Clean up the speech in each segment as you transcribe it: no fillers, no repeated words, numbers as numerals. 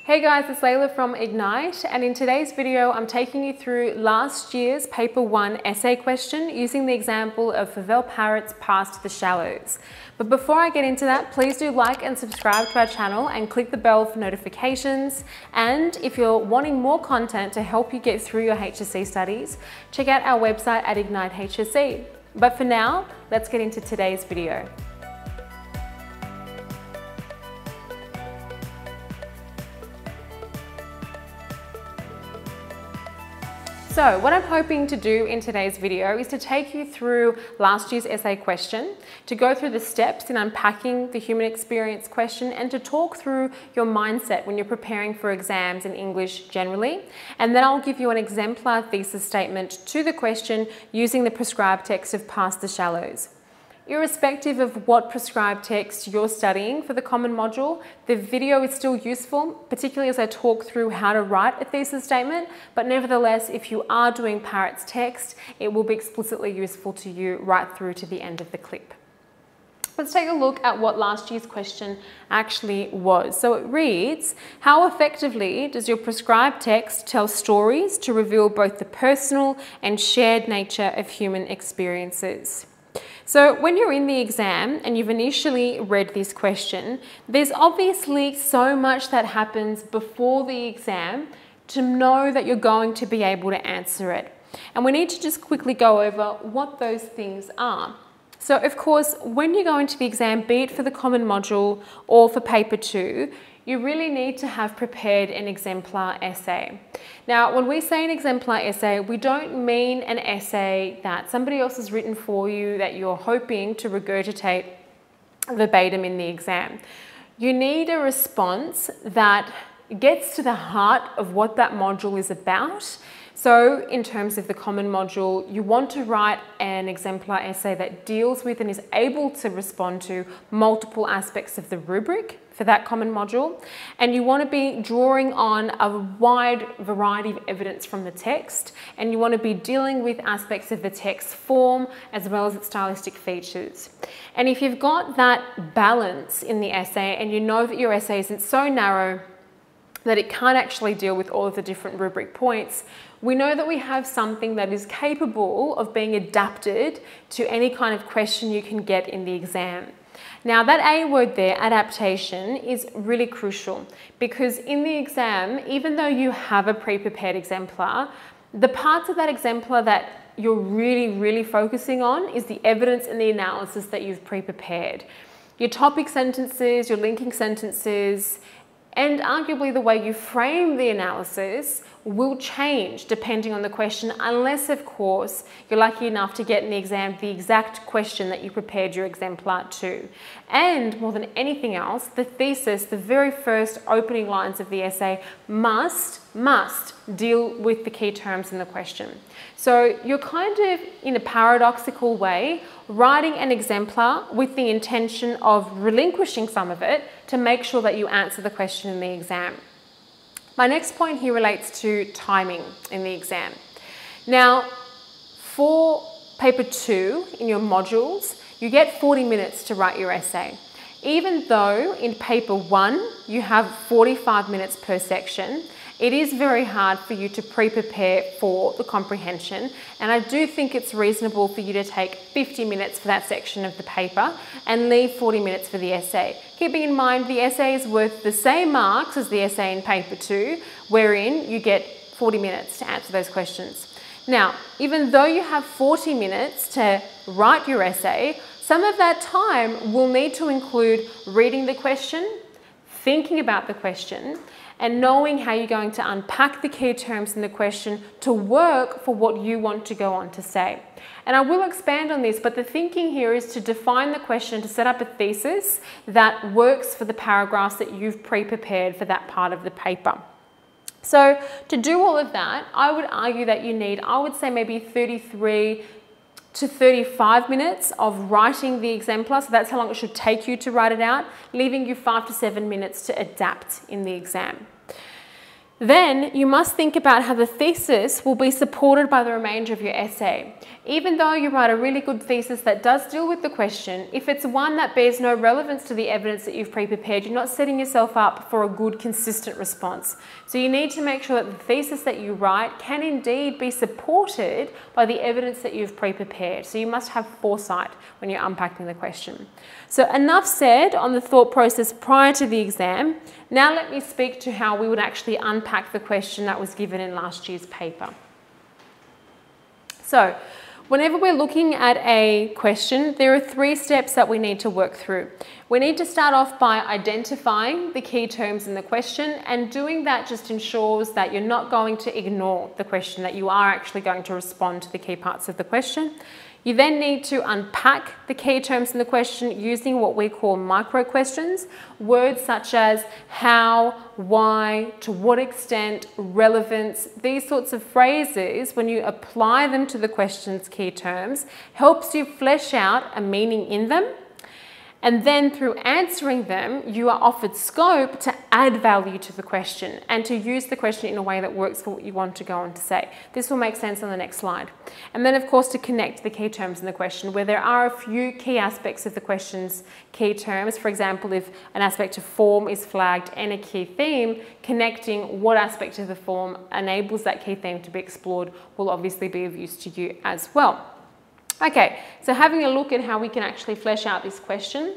Hey guys, it's Layla from Ignite, and in today's video I'm taking you through last year's paper 1 essay question using the example of Favel Parrots Past the Shallows. But before I get into that, please do like and subscribe to our channel and click the bell for notifications. And if you're wanting more content to help you get through your HSC studies, check out our website at Ignite HSC. But for now, let's get into today's video. So what I'm hoping to do in today's video is to take you through last year's essay question, to go through the steps in unpacking the human experience question, and to talk through your mindset when you're preparing for exams in English generally. And then I'll give you an exemplar thesis statement to the question using the prescribed text of Past the Shallows. Irrespective of what prescribed text you're studying for the common module, the video is still useful, particularly as I talk through how to write a thesis statement, but nevertheless, if you are doing Parrots text, it will be explicitly useful to you right through to the end of the clip. Let's take a look at what last year's question actually was. So it reads, how effectively does your prescribed text tell stories to reveal both the personal and shared nature of human experiences? So when you're in the exam and you've initially read this question, there's obviously so much that happens before the exam to know that you're going to be able to answer it. And we need to just quickly go over what those things are. So of course, when you go into the exam, be it for the common module or for paper 2, you really need to have prepared an exemplar essay. Now, when we say an exemplar essay, we don't mean an essay that somebody else has written for you that you're hoping to regurgitate verbatim in the exam. You need a response that gets to the heart of what that module is about. So in terms of the common module, you want to write an exemplar essay that deals with and is able to respond to multiple aspects of the rubric for that common module. And you want to be drawing on a wide variety of evidence from the text, and you want to be dealing with aspects of the text form as well as its stylistic features. And if you've got that balance in the essay and you know that your essay isn't so narrow that it can't actually deal with all of the different rubric points, we know that we have something that is capable of being adapted to any kind of question you can get in the exam. Now that A word there, adaptation, is really crucial because in the exam, even though you have a pre-prepared exemplar, the parts of that exemplar that you're really focusing on is the evidence and the analysis that you've pre-prepared. Your topic sentences, your linking sentences, and arguably the way you frame the analysis will change depending on the question, unless of course you're lucky enough to get in the exam the exact question that you prepared your exemplar to. And more than anything else, the thesis, the very first opening lines of the essay must deal with the key terms in the question. So you're kind of, in a paradoxical way, writing an exemplar with the intention of relinquishing some of it to make sure that you answer the question in the exam. My next point here relates to timing in the exam. Now, for paper 2 in your modules, you get 40 minutes to write your essay. Even though in paper 1 you have 45 minutes per section, it is very hard for you to pre-prepare for the comprehension, and I do think it's reasonable for you to take 50 minutes for that section of the paper and leave 40 minutes for the essay. Keeping in mind the essay is worth the same marks as the essay in paper 2, wherein you get 40 minutes to answer those questions. Now, even though you have 40 minutes to write your essay, some of that time will need to include reading the question, thinking about the question, and knowing how you're going to unpack the key terms in the question to work for what you want to go on to say. And I will expand on this, but the thinking here is to define the question, to set up a thesis that works for the paragraphs that you've pre-prepared for that part of the paper. So to do all of that, I would argue that you need, I would say maybe 33 to 35 minutes of writing the exemplar, so that's how long it should take you to write it out, leaving you 5 to 7 minutes to adapt in the exam. Then you must think about how the thesis will be supported by the remainder of your essay. Even though you write a really good thesis that does deal with the question, if it's one that bears no relevance to the evidence that you've pre-prepared, you're not setting yourself up for a good, consistent response. So you need to make sure that the thesis that you write can indeed be supported by the evidence that you've pre-prepared. So you must have foresight when you're unpacking the question. So enough said on the thought process prior to the exam. Now let me speak to how we would actually unpack the question that was given in last year's paper. So, whenever we're looking at a question, there are 3 steps that we need to work through. We need to start off by identifying the key terms in the question, and doing that just ensures that you're not going to ignore the question, that you are actually going to respond to the key parts of the question. You then need to unpack the key terms in the question using what we call micro questions, words such as how, why, to what extent, relevance. These sorts of phrases, when you apply them to the question's key terms, helps you flesh out a meaning in them. And then through answering them, you are offered scope to add value to the question and to use the question in a way that works for what you want to go on to say. This will make sense on the next slide. And then of course to connect the key terms in the question, where there are a few key aspects of the question's key terms. For example, if an aspect of form is flagged and a key theme, connecting what aspect of the form enables that key theme to be explored will obviously be of use to you as well. Okay, so having a look at how we can actually flesh out this question,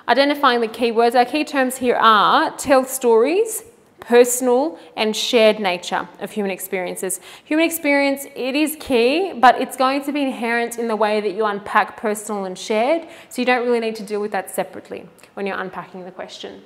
identifying the keywords. Our key terms here are tell stories, personal and shared nature of human experiences. Human experience, it is key, but it's going to be inherent in the way that you unpack personal and shared, so you don't really need to deal with that separately when you're unpacking the question.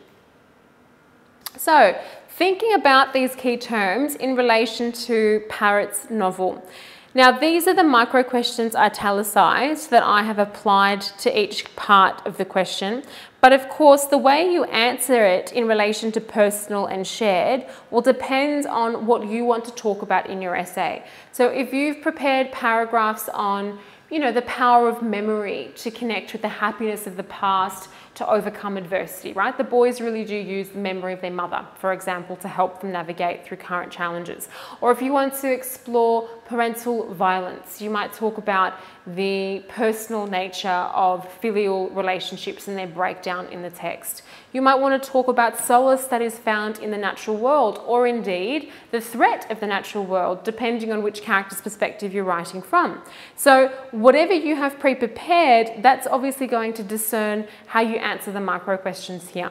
So, thinking about these key terms in relation to Parrott's novel. Now, these are the micro questions italicized that I have applied to each part of the question. But of course, the way you answer it in relation to personal and shared will depend on what you want to talk about in your essay. So if you've prepared paragraphs on, the power of memory to connect with the happiness of the past, to overcome adversity, right? The boys really do use the memory of their mother, for example, to help them navigate through current challenges. Or if you want to explore parental violence, you might talk about the personal nature of filial relationships and their breakdown in the text. You might want to talk about solace that is found in the natural world, or indeed the threat of the natural world, depending on which character's perspective you're writing from. So whatever you have pre-prepared, that's obviously going to discern how you answer the micro questions here.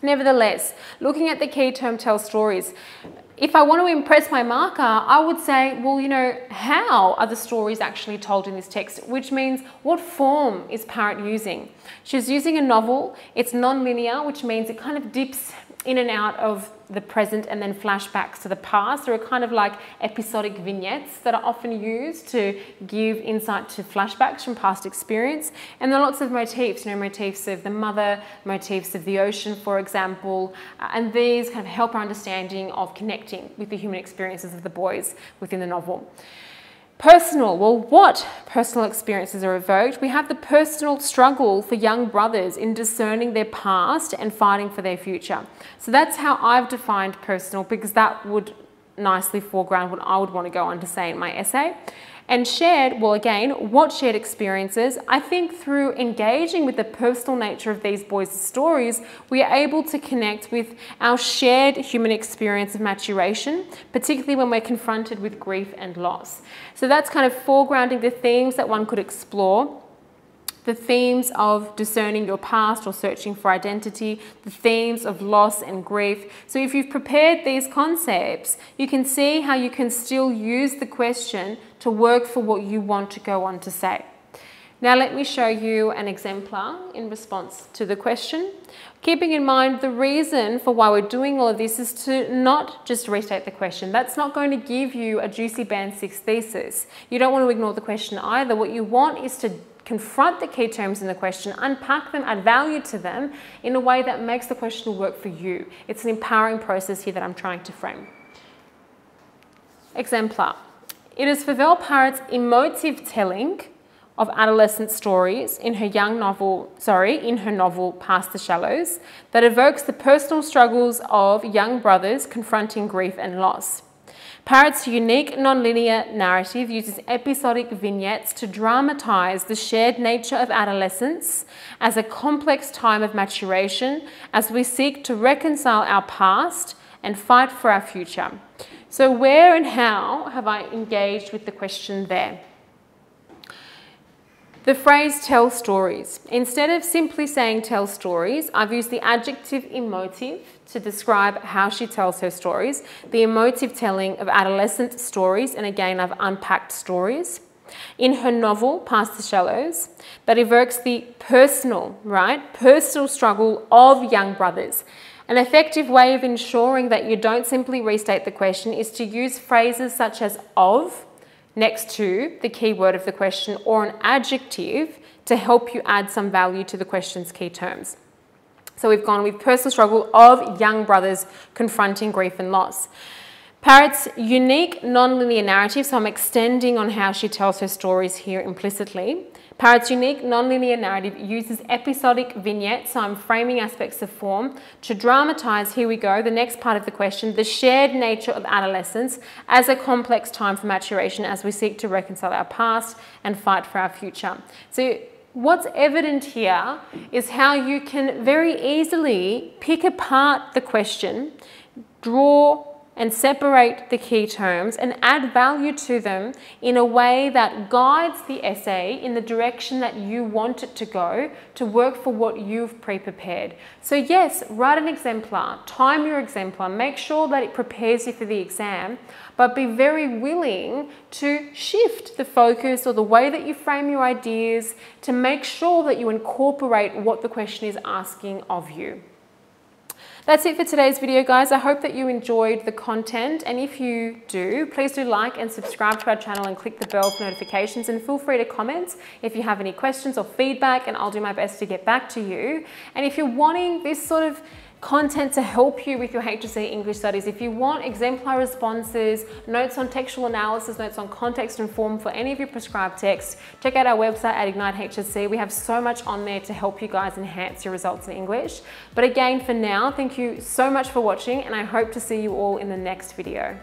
Nevertheless, looking at the key term tell stories, if I want to impress my marker, I would say, well, how are the stories actually told in this text? Which means, what form is Parrott using? She's using a novel. It's non-linear, which means it kind of dips in and out of the present and then flashbacks to the past. There are kind of like episodic vignettes that are often used to give insight to flashbacks from past experience. And there are lots of motifs, motifs of the mother, motifs of the ocean, for example, and these kind of help our understanding of connecting with the human experiences of the boys within the novel. Personal, well, what personal experiences are evoked? We have the personal struggle for young brothers in discerning their past and fighting for their future. So that's how I've defined personal, because that would nicely foreground what I would want to go on to say in my essay. And shared, well, again, what shared experiences? I think through engaging with the personal nature of these boys' stories, we are able to connect with our shared human experience of maturation, particularly when we're confronted with grief and loss. So that's kind of foregrounding the themes that one could explore. The themes of discerning your past or searching for identity, the themes of loss and grief. So if you've prepared these concepts, you can see how you can still use the question to work for what you want to go on to say. Now let me show you an exemplar in response to the question. Keeping in mind the reason for why we're doing all of this is to not just restate the question. That's not going to give you a juicy band 6 thesis. You don't want to ignore the question either. What you want is to confront the key terms in the question, unpack them, add value to them in a way that makes the question work for you. It's an empowering process here that I'm trying to frame. Exemplar. It is Fauvel Parrott's emotive telling of adolescent stories in her novel Past the Shallows that evokes the personal struggles of young brothers confronting grief and loss. Parrott's unique nonlinear narrative uses episodic vignettes to dramatize the shared nature of adolescence as a complex time of maturation as we seek to reconcile our past and fight for our future. So where and how have I engaged with the question there? The phrase tell stories. Instead of simply saying tell stories, I've used the adjective emotive to describe how she tells her stories, the emotive telling of adolescent stories, and again I've unpacked stories. In her novel, Past the Shallows, that evokes the personal struggle of young brothers. An effective way of ensuring that you don't simply restate the question is to use phrases such as of, next to the key word of the question, or an adjective to help you add some value to the question's key terms. So we've gone with personal struggle of young brothers confronting grief and loss. Parrott's unique nonlinear narrative, so I'm extending on how she tells her stories here implicitly. Parrott's unique nonlinear narrative uses episodic vignettes, so I'm framing aspects of form, to dramatize, here we go, the next part of the question, the shared nature of adolescence as a complex time for maturation as we seek to reconcile our past and fight for our future. So what's evident here is how you can very easily pick apart the question, draw and separate the key terms and add value to them in a way that guides the essay in the direction that you want it to go to work for what you've pre-prepared. So yes, write an exemplar, time your exemplar, make sure that it prepares you for the exam, but be very willing to shift the focus or the way that you frame your ideas to make sure that you incorporate what the question is asking of you. That's it for today's video, guys. I hope that you enjoyed the content, and if you do, please do like and subscribe to our channel and click the bell for notifications, and feel free to comment if you have any questions or feedback, and I'll do my best to get back to you. And if you're wanting this sort of content to help you with your HSC English studies, if you want exemplar responses, notes on textual analysis, notes on context and form for any of your prescribed texts, check out our website at Ignite HSC. We have so much on there to help you guys enhance your results in English. But again, for now, thank you so much for watching, and I hope to see you all in the next video.